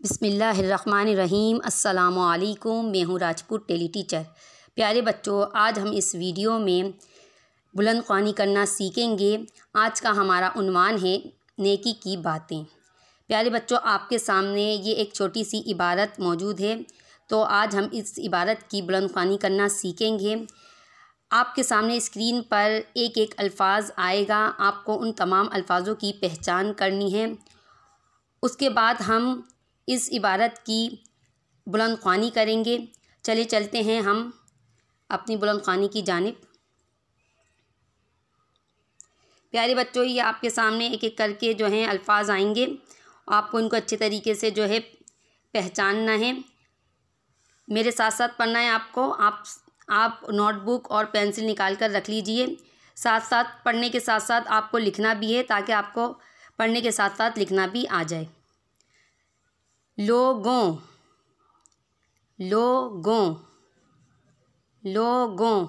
बिस्मिल्लाहिर्रहमानिर्रहीम। अस्सलामुअलैकुम। मैं हूँ राजपूत टेली टीचर। प्यारे बच्चों, आज हम इस वीडियो में बुलंद ख्वानी करना सीखेंगे। आज का हमारा उन्वान है नेकी की बातें। प्यारे बच्चों, आपके सामने ये एक छोटी सी इबारत मौजूद है, तो आज हम इस इबारत की बुलंद ख्वानी करना सीखेंगे। आपके सामने स्क्रीन पर एक एक अल्फाज आएगा, आपको उन तमाम अल्फाजों की पहचान करनी है। उसके बाद हम इस इबारत की बुलंद ख्वानी करेंगे। चले चलते हैं हम अपनी बुलंद ख्वानी की जानिब। प्यारे बच्चों, ये आपके सामने एक एक करके जो हैं अल्फाज आएंगे, आपको इनको अच्छे तरीके से जो है पहचानना है। मेरे साथ साथ पढ़ना है आपको। आप नोटबुक और पेंसिल निकाल कर रख लीजिए। साथ साथ पढ़ने के साथ साथ आपको लिखना भी है, ताकि आपको पढ़ने के साथ साथ लिखना भी आ जाए। लोगों, लोगों, लोगों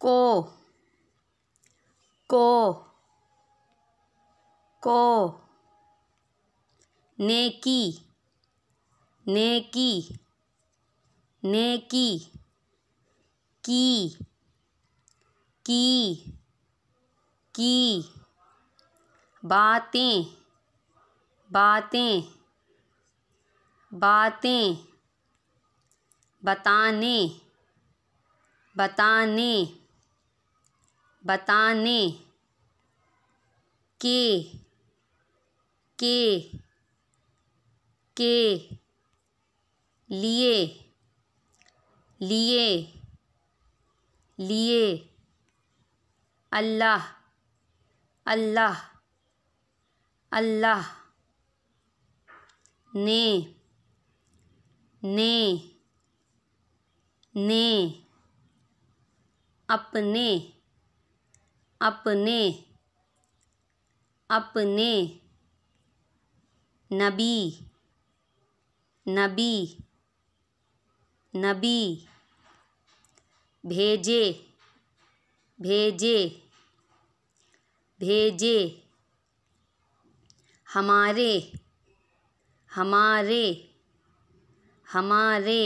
को, को नेकी, नेकी, नेकी की, बातें, बातें, बातें बताने, बताने, बताने के लिए, लिए, लिए अल्लाह, अल्लाह, अल्लाह ने, अपने, अपने, अपने नबी, नबी, नबी भेजे, भेजे, भेजे हमारे, हमारे, हमारे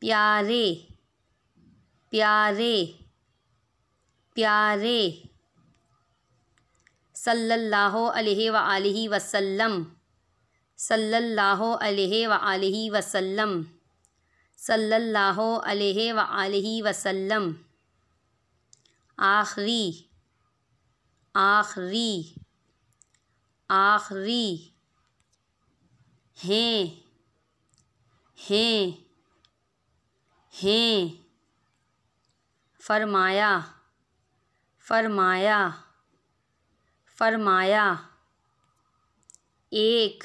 प्यारे, प्यारे, प्यारे सल्लल्लाहु अलैहि व आलिहि वसल्लम, सल्लल्लाहु अलैहि व आलिहि वसल्लम, सल्लल्लाहु अलैहि व आलिहि वसल्लम आखिरी, आखिरी, आखिरी हैं, हैं, हैं फरमाया, फरमाया, फरमाया एक,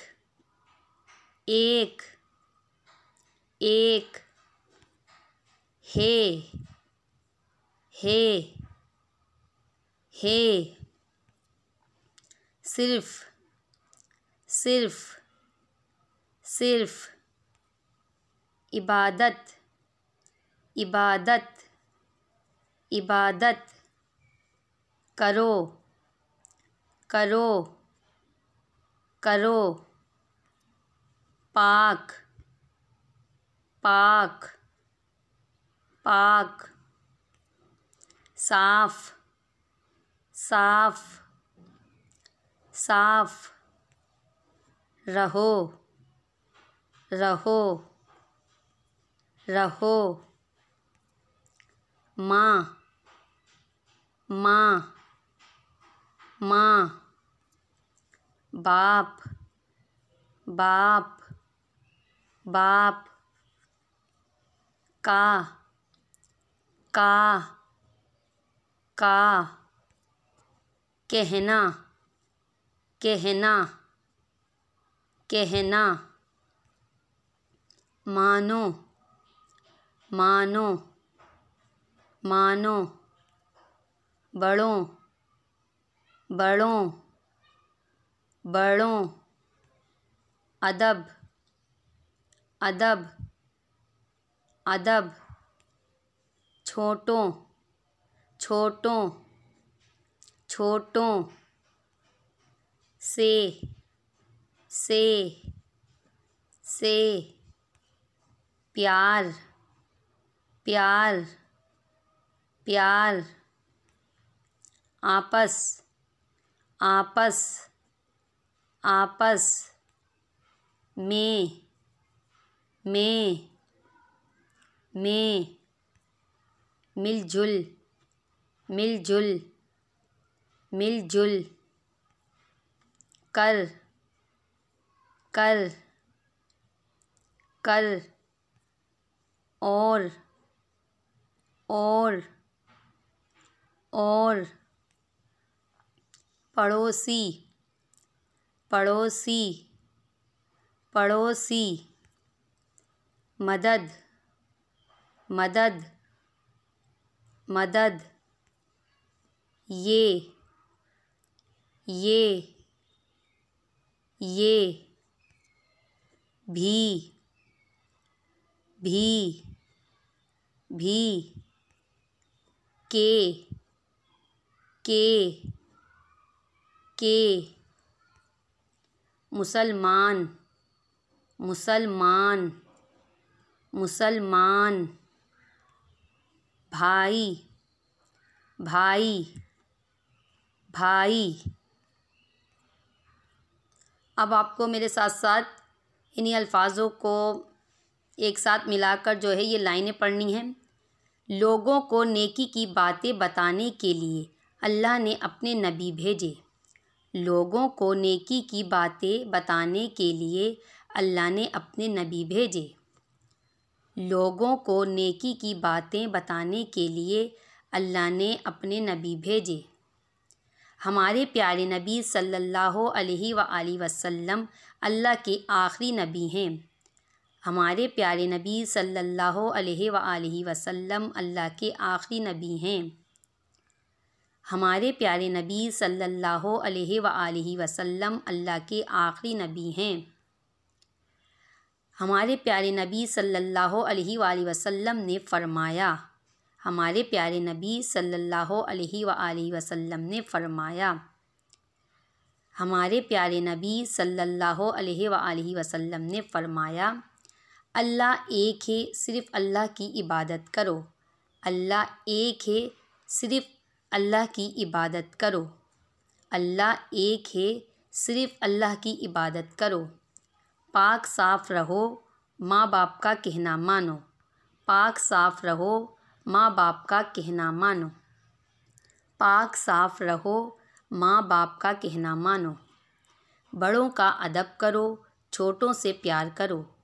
एक, एक है, है, है सिर्फ, सिर्फ, सिर्फ इबादत, इबादत, इबादत करो, करो, करो पाक, पाक, पाक साफ, साफ, साफ रहो, रहो, रहो माँ, माँ, माँ बाप, बाप, बाप का, का कहना, कहना, कहना मानो, मानो, मानो बड़ों, बड़ों, बड़ों अदब, अदब, अदब छोटों, छोटों, छोटों से, से प्यार प्यार प्यार। आपस आपस आपस। में मिलजुल मिलजुल मिलजुल। कर कर कर। और पड़ोसी पड़ोसी पड़ोसी। मदद मदद मदद। ये भी के। मुसलमान भाई अब आपको मेरे साथ साथ इन्हीं अल्फाजों को एक साथ मिलाकर जो है ये लाइनें पढ़नी हैं। लोगों को नेकी की बातें बताने के लिए अल्लाह ने अपने नबी भेजे। लोगों को नेकी की बातें बताने के लिए अल्लाह ने अपने नबी भेजे। लोगों को नेकी की बातें बताने के लिए अल्लाह ने अपने नबी भेजे। हमारे प्यारे नबी सल्लल्लाहु अलैहि वसल्लम अल्लाह के आखिरी नबी हैं। हमारे प्यारे नबी सल्लल्लाहु अलैहि वसल्लम अल्लाह के आखिरी नबी हैं। हमारे प्यारे नबी सल्लल्लाहु अलैहि वसल्लम अल्लाह के आखिरी नबी हैं। हमारे प्यारे नबी सल्लल्लाहु अलैहि वसल्लम ने फरमाया। हमारे प्यारे नबी सल्लल्लाहु अलैहि वसल्लम ने फरमाया। हमारे प्यारे नबी सल्लल्लाहु अलैहि वसल्लम ने फरमाया, अल्लाह एक है, सिर्फ़ अल्लाह की इबादत करो। अल्लाह एक है, सिर्फ़ अल्लाह की इबादत करो। अल्लाह एक है, सिर्फ़ अल्लाह की इबादत करो। पाक साफ़ रहो, माँ बाप का कहना मानो। पाक साफ़ रहो, माँ बाप का कहना मानो। पाक साफ़ रहो, माँ बाप का कहना मानो। बड़ों का अदब करो, छोटों से प्यार करो।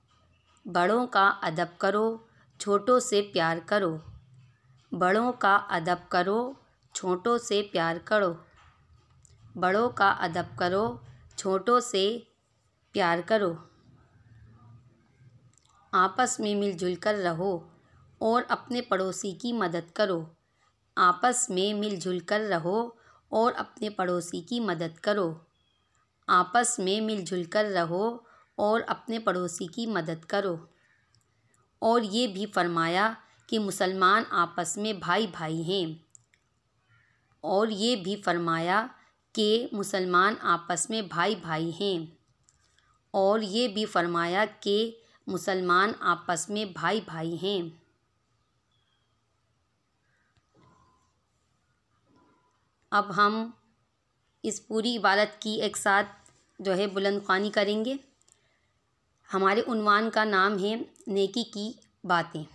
बड़ों का अदब करो, छोटों से प्यार करो। बड़ों का अदब करो, छोटों से प्यार करो। बड़ों का अदब करो, छोटों से प्यार करो। आपस में मिलजुल कर रहो और अपने पड़ोसी की मदद करो। आपस में मिलजुल कर रहो और अपने पड़ोसी की मदद करो। आपस में मिलजुल कर रहो और अपने पड़ोसी की मदद करो। और ये भी फरमाया कि मुसलमान आपस में भाई भाई हैं। और ये भी फरमाया कि मुसलमान आपस में भाई भाई हैं। और ये भी फरमाया कि मुसलमान आपस में भाई भाई हैं। अब हम इस पूरी इबारत की एक साथ जो है बुलंद ख्वानी करेंगे। हमारे उन्वान का नाम है नेकी की बातें।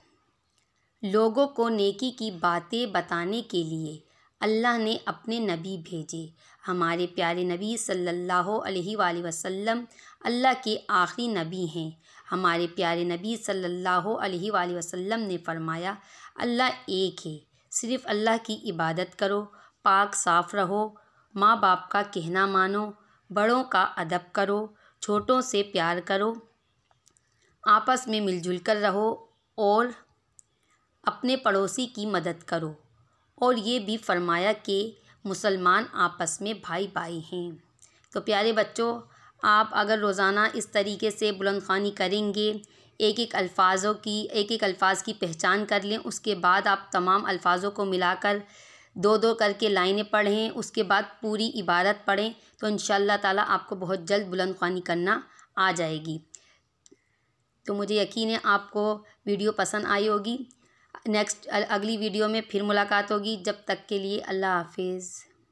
लोगों को नेकी की बातें बताने के लिए अल्लाह ने अपने नबी भेजे। हमारे प्यारे नबी सल्लल्लाहु अलैहि वसल्लम अल्लाह के आखिरी नबी हैं। हमारे प्यारे नबी सल्लल्लाहु अलैहि वसल्लम ने फरमाया, अल्लाह एक है, सिर्फ़ अल्लाह की इबादत करो। पाक साफ़ रहो, माँ बाप का कहना मानो। बड़ों का अदब करो, छोटों से प्यार करो। आपस में मिलजुल कर रहो और अपने पड़ोसी की मदद करो। और ये भी फरमाया कि मुसलमान आपस में भाई भाई हैं। तो प्यारे बच्चों, आप अगर रोज़ाना इस तरीके से बुलंद ख्वानी करेंगे, एक एक अल्फाज़ की पहचान कर लें, उसके बाद आप तमाम अल्फाज़ों को मिलाकर दो दो करके लाइनें पढ़ें, उसके बाद पूरी इबारत पढ़ें, तो इंशाअल्लाह ताला आपको बहुत जल्द बुलंद ख्वानी करना आ जाएगी। तो मुझे यकीन है आपको वीडियो पसंद आई होगी। नेक्स्ट अगली वीडियो में फिर मुलाकात होगी। जब तक के लिए अल्लाह हाफिज़।